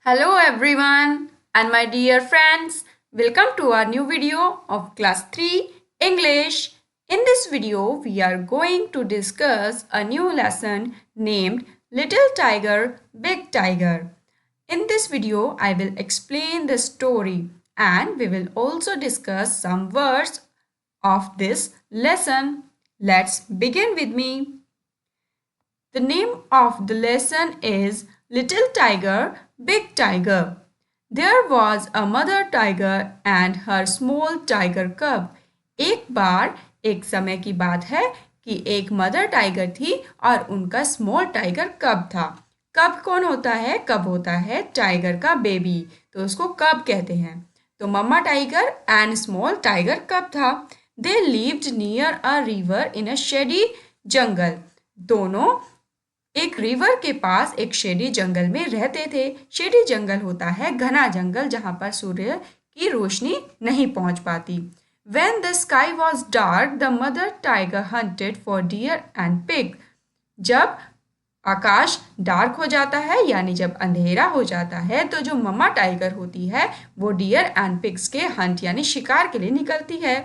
Hello everyone and my dear friends, welcome to our new video of class 3 English. In this video, we are going to discuss a new lesson named Little Tiger, Big Tiger. In this video, I will explain the story and we will also discuss some words of this lesson. Let's begin with me. The name of the lesson is Little Tiger, Big Tiger. There was a mother tiger and her small tiger cub. एक बार एक समय की बात है कि एक mother tiger थी और उनका स्मॉल टाइगर कब था। कब कौन होता है? कब होता है टाइगर का बेबी, तो उसको कब कहते हैं। तो mamma tiger and small tiger cub था। They lived near a river in a shady jungle. दोनों एक रिवर के पास एक शेडी जंगल में रहते थे। शेडी जंगल होता है घना जंगल जहां पर सूर्य की रोशनी नहीं पहुंच पाती। When the sky was dark, the mother tiger hunted for deer and pig. जब आकाश डार्क हो जाता है यानी जब अंधेरा हो जाता है तो जो मम्मा टाइगर होती है वो डियर एंड पिग्स के हंट यानी शिकार के लिए निकलती है।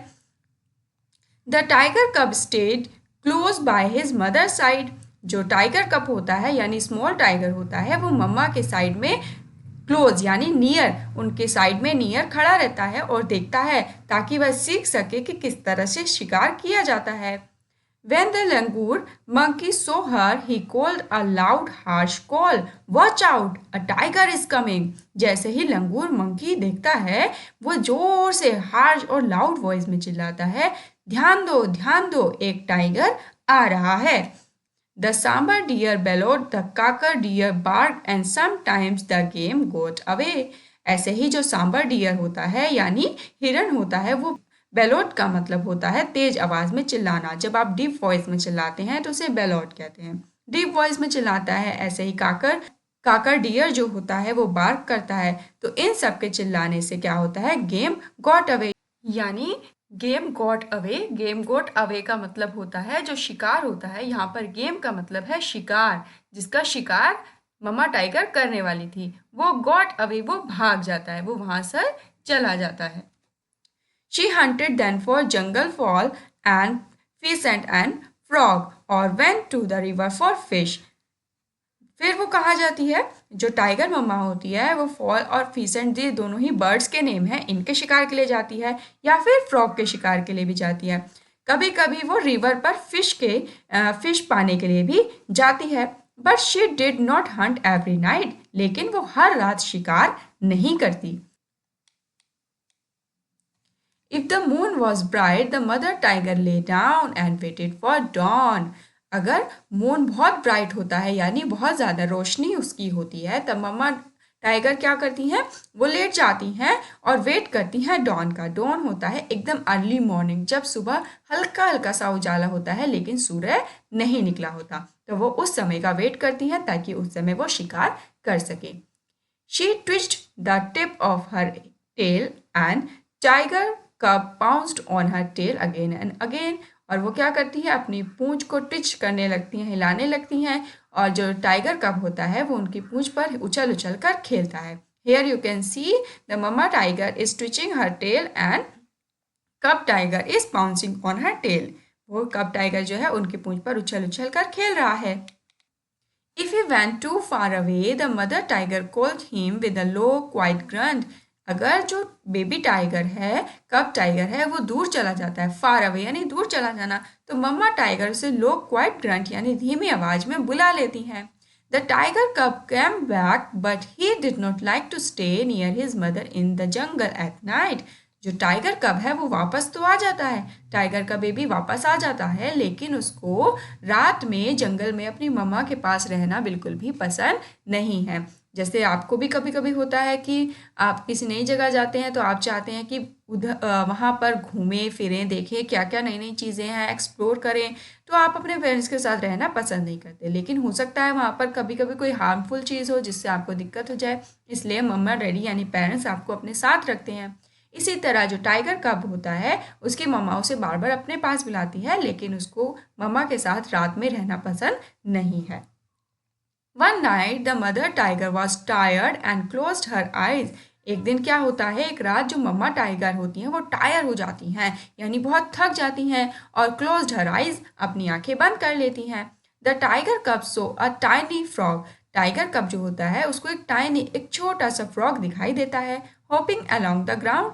The tiger cub stayed close by his mother side. जो टाइगर कप होता है यानी स्मॉल टाइगर होता है वो मम्मा के साइड में क्लोज यानी नियर, उनके साइड में नियर खड़ा रहता है और देखता है ताकि वह सीख सके कि किस तरह से शिकार किया जाता है। When the langur monkey saw her, he called a loud, harsh call. Watch out, a tiger is coming. जैसे ही लंगूर मंकी देखता है वो जोर से हार्श और लाउड वॉइस में चिल्लाता है, ध्यान दो, एक टाइगर आ रहा है। The sambar deer bellowed, the kakur deer barked and sometimes the game got away. ऐसे ही जो सांबर डियर होता है यानी हिरन होता है वो बेलोट का मतलब होता है तेज आवाज में चिल्लाना। जब आप डीप वॉइस में चिल्लाते हैं तो उसे बेलोट कहते हैं। डीप वॉइस में चिल्लाता है। ऐसे ही काकर डियर जो होता है वो बार्क करता है। तो इन सब के चिल्लाने से क्या होता है? गेम गॉट अवे यानी game got away. Game got away का मतलब होता है जो शिकार होता है। यहाँ पर गेम का मतलब है शिकार, जिसका शिकार मम्मा टाइगर करने वाली थी वो गॉट अवे, वो भाग जाता है, वो वहां से चला जाता है। She hunted then for jungle fowl and pheasant and frog or went to the river for fish. फिर वो कहाँ जाती है? जो टाइगर मम्मा होती है वो फॉल और फीसेंट, ये दोनों ही बर्ड्स के नेम हैं, इनके शिकार के लिए जाती है या फिर फ्रॉग के शिकार के लिए भी जाती है। कभी कभी वो रिवर पर फिश पाने के लिए भी जाती है। But she did not Hunt every night, लेकिन वो हर रात शिकार नहीं करती। If the moon was bright, the mother tiger lay down and waited for dawn. अगर मून बहुत ब्राइट होता है यानी बहुत ज़्यादा रोशनी उसकी होती है तब मम्मा टाइगर क्या करती हैं? वो लेट जाती हैं और वेट करती हैं डॉन का। डॉन होता है एकदम अर्ली मॉर्निंग, जब सुबह हल्का हल्का सा उजाला होता है लेकिन सूर्य नहीं निकला होता, तो वो उस समय का वेट करती हैं ताकि उस समय वो शिकार कर सके। She twitched the tip of her tail and tiger cub pounced on her tail again and again. और वो क्या करती है? अपनी पूंछ को टिच करने लगती हैं, हिलाने लगती हैं, और जो टाइगर कब होता है वो उनकी पूंछ पर उछल उछल कर खेलता है। Here you can see the mama tiger is twitching her tail and cub tiger is pouncing on her tail. वो कब टाइगर जो है उनकी पूंछ पर उछल उछल कर खेल रहा है। If he went too far away, the mother tiger called him with a low, quiet grunt. अगर जो बेबी टाइगर है, कब टाइगर है, वो दूर चला जाता है, फार अवे यानी दूर चला जाना, तो मम्मा टाइगर उसे लो क्वाइट ग्रंट यानी धीमी आवाज में बुला लेती हैं। The tiger cub came back but he did not like to stay near his mother in the jungle at night. जो टाइगर कब है वो वापस तो आ जाता है, टाइगर का बेबी वापस आ जाता है, लेकिन उसको रात में जंगल में अपनी मम्मा के पास रहना बिल्कुल भी पसंद नहीं है। जैसे आपको भी कभी कभी होता है कि आप किसी नई जगह जाते हैं तो आप चाहते हैं कि उधर वहाँ पर घूमें फिरें, देखें क्या क्या नई नई चीज़ें हैं, एक्सप्लोर करें, तो आप अपने पेरेंट्स के साथ रहना पसंद नहीं करते। लेकिन हो सकता है वहाँ पर कभी कभी कोई हार्मफुल चीज़ हो जिससे आपको दिक्कत हो जाए, इसलिए मम्मा डैडी यानी पेरेंट्स आपको अपने साथ रखते हैं। इसी तरह जो टाइगर कब होता है उसकी मम्मा उसे बार बार अपने पास बुलाती है, लेकिन उसको मम्मा के साथ रात में रहना पसंद नहीं है। One night the mother tiger was tired and closed her eyes. एक दिन क्या होता है, एक रात जो मम्मा टाइगर होती हैं वो टायर हो जाती हैं, यानी बहुत थक जाती हैं, और क्लोज्ड हर आइज, अपनी आंखें बंद कर लेती हैं. द टाइगर कब सो a tiny frog. Tiger cub जो होता है उसको एक छोटा सा फ्रॉग दिखाई देता है, होपिंग अलोंग द ग्राउंड,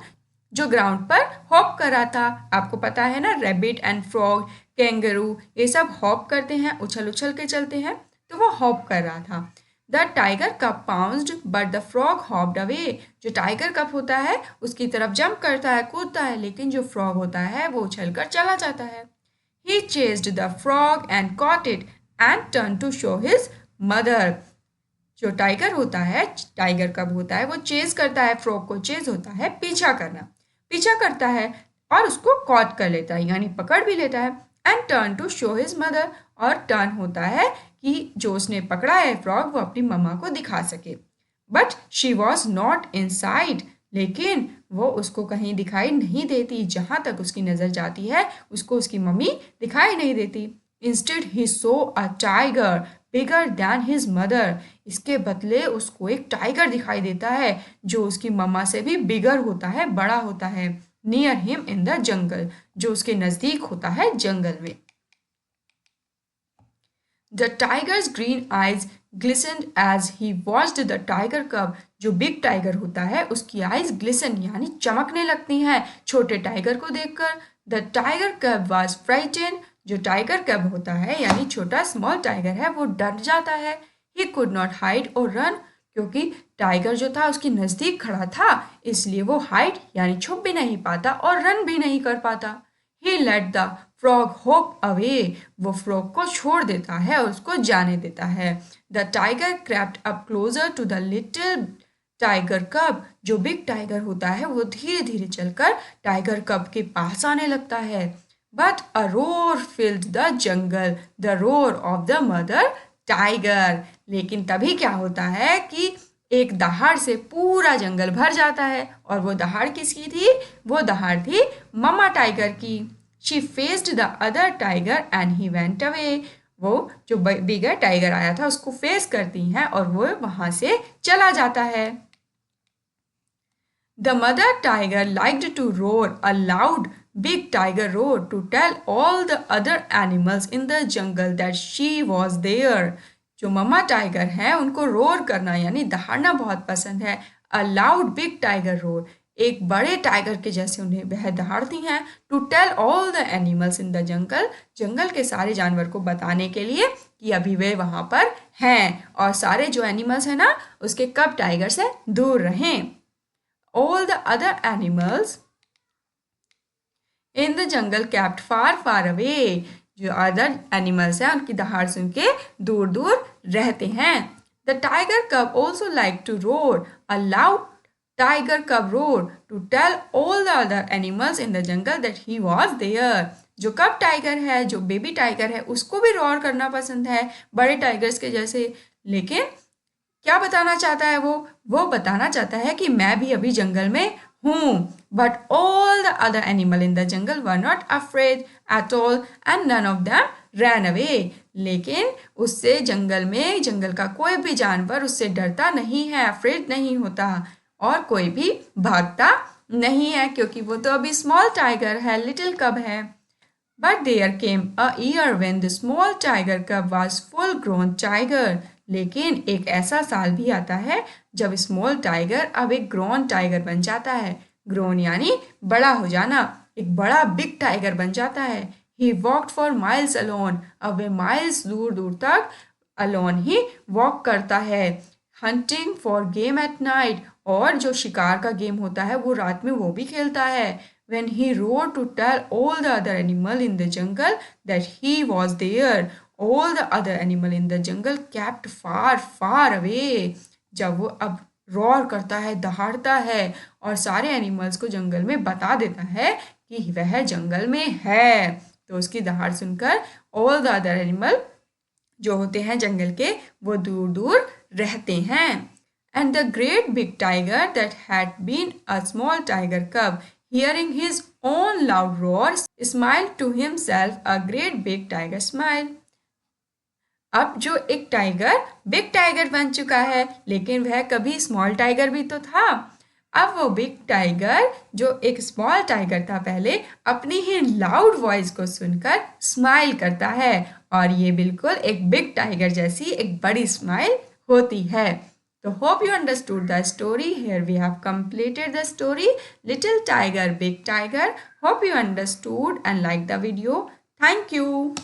जो ग्राउंड पर हॉप कर रहा था. आपको पता है ना, रैबिट एंड फ्रॉग, कैंगरू, ये सब हॉप करते हैं, उछल उछल के चलते हैं, तो वो हॉप कर रहा था. The tiger cup pounced but the frog hopped away. जो टाइगर कप होता है उसकी तरफ जंप करता है, कूदता है, लेकिन जो फ्रॉग होता है वो उछल कर चला जाता है. He chased the frog and caught it and turn to show his mother. जो टाइगर होता है, टाइगर कब होता है, वो चेज करता है, फ्रॉग को चेज होता है पीछा करना, पीछा करता है और उसको कॉट कर लेता है, यानी पकड़ भी लेता है. And turn to show his mother, और टर्न होता है कि जो उसने पकड़ा है फ्रॉग वो अपनी मम्मा को दिखा सके. But she was not in side, लेकिन वो उसको कहीं दिखाई नहीं देती, जहां तक उसकी नज़र जाती है उसको उसकी मम्मी दिखाई नहीं देती. Instead he so a tiger bigger than his mother. इसके बदले उसको एक टाइगर दिखाई देता है जो उसकी मम्मा से भी बिगर होता है, बड़ा होता है. नियर हिम इन द जंगल, जो उसके नज़दीक होता है जंगल में. The tiger's green eyes glistened as he watched the tiger cub. जो बिग टाइगर होता है उसकी आइज ग्लिसन, यानी चमकने लगती हैं छोटे टाइगर को देखकर. द टाइगर कब वाज फ्राइटेन. जो टाइगर कब होता है यानी छोटा स्मॉल टाइगर है वो डर जाता है. ही कुड नॉट हाइड और रन, क्योंकि टाइगर जो था उसके नज़दीक खड़ा था, इसलिए वो हाइड यानी छुप भी नहीं पाता और रन भी नहीं कर पाता. He let the frog hop away. वो फ्रॉग को छोड़ देता है और उसको जाने देता है. The tiger crept up closer to the little tiger cub. जो बिग टाइगर होता है वो धीरे धीरे चलकर टाइगर कब के पास आने लगता है. But a roar filled the jungle, the roar of the mother tiger. लेकिन तभी क्या होता है कि एक दहाड़ से पूरा जंगल भर जाता है, और वो दहाड़ किसकी थी, वो दहाड़ थी मम्मा टाइगर की. She faced the other tiger and he went away. वो जो बिगर टाइगर आया था उसको फेस करती हैं और वो वहां से चला जाता है. The mother tiger liked to roar a loud, big tiger roar to tell all the other animals in the jungle that she was there. जो मम्मा टाइगर हैं उनको रोर करना यानी दहाड़ना बहुत पसंद है. A loud big tiger roar, एक बड़े टाइगर के जैसे उन्हें वह दहाड़ती हैं. To tell all the animals in the jungle, जंगल के सारे जानवर को बताने के लिए कि अभी वे वहाँ पर हैं और सारे जो एनिमल्स हैं ना उसके कब टाइगर से दूर रहें. All the other animals in the jungle kept far far away. जो अदर एनिमल्स हैं उनकी दहाड़ सुन के दूर दूर रहते हैं. The tiger cub also liked to roar a loud tiger cub roar to tell all the other animals in the jungle that he was there. जो कब टाइगर है, जो बेबी टाइगर है, उसको भी रोर करना पसंद है बड़े टाइगर्स के जैसे. लेकिन क्या बताना चाहता है वो बताना चाहता है कि मैं भी अभी जंगल में हूँ. But all the other animal in the jungle were not afraid at all and none of them ran away. लेकिन उससे जंगल का कोई भी जानवर उससे डरता नहीं है, अफ्रेड नहीं होता, और कोई भी भागता नहीं है, क्योंकि वो तो अभी स्मॉल टाइगर है, लिटिल कब है. But there came a year when the small tiger cub was full grown tiger. लेकिन एक ऐसा साल भी आता है जब स्मॉल टाइगर अब एक ग्रोन टाइगर बन जाता है. ग्रोन यानी बड़ा हो जाना, एक बड़ा बिग टाइगर बन जाता है. He walked for miles alone. अब वे माइल्स दूर दूर तक अलोन ही वॉक करता है. Hunting for game at night, और जो शिकार का गेम होता है वो रात में वो भी खेलता है. When he roared to tell all the other animal in the jungle that he was there, all the other animal in the jungle kept far far away. जब वो अब रोर करता है, दहाड़ता है और सारे एनिमल्स को जंगल में बता देता है कि वह जंगल में है, तो उसकी दहाड़ सुनकर ऑल द अदर एनिमल जो होते हैं जंगल के वो दूर दूर रहते हैं. And the great big tiger that had been a small tiger cub, hearing his own loud roar, smiled to himself a great big tiger smile. अब जो एक टाइगर बिग टाइगर बन चुका है, लेकिन वह कभी स्मॉल टाइगर भी तो था। अब वो बिग टाइगर जो एक स्मॉल टाइगर था पहले, अपनी ही लाउड वॉइस को सुनकर स्माइल करता है और ये बिल्कुल एक बिग टाइगर जैसी एक बड़ी स्माइल होती है। तो hope you understood the story. Here we have completed the story Little Tiger, Big Tiger. Hope you understood and liked the video. Thank you.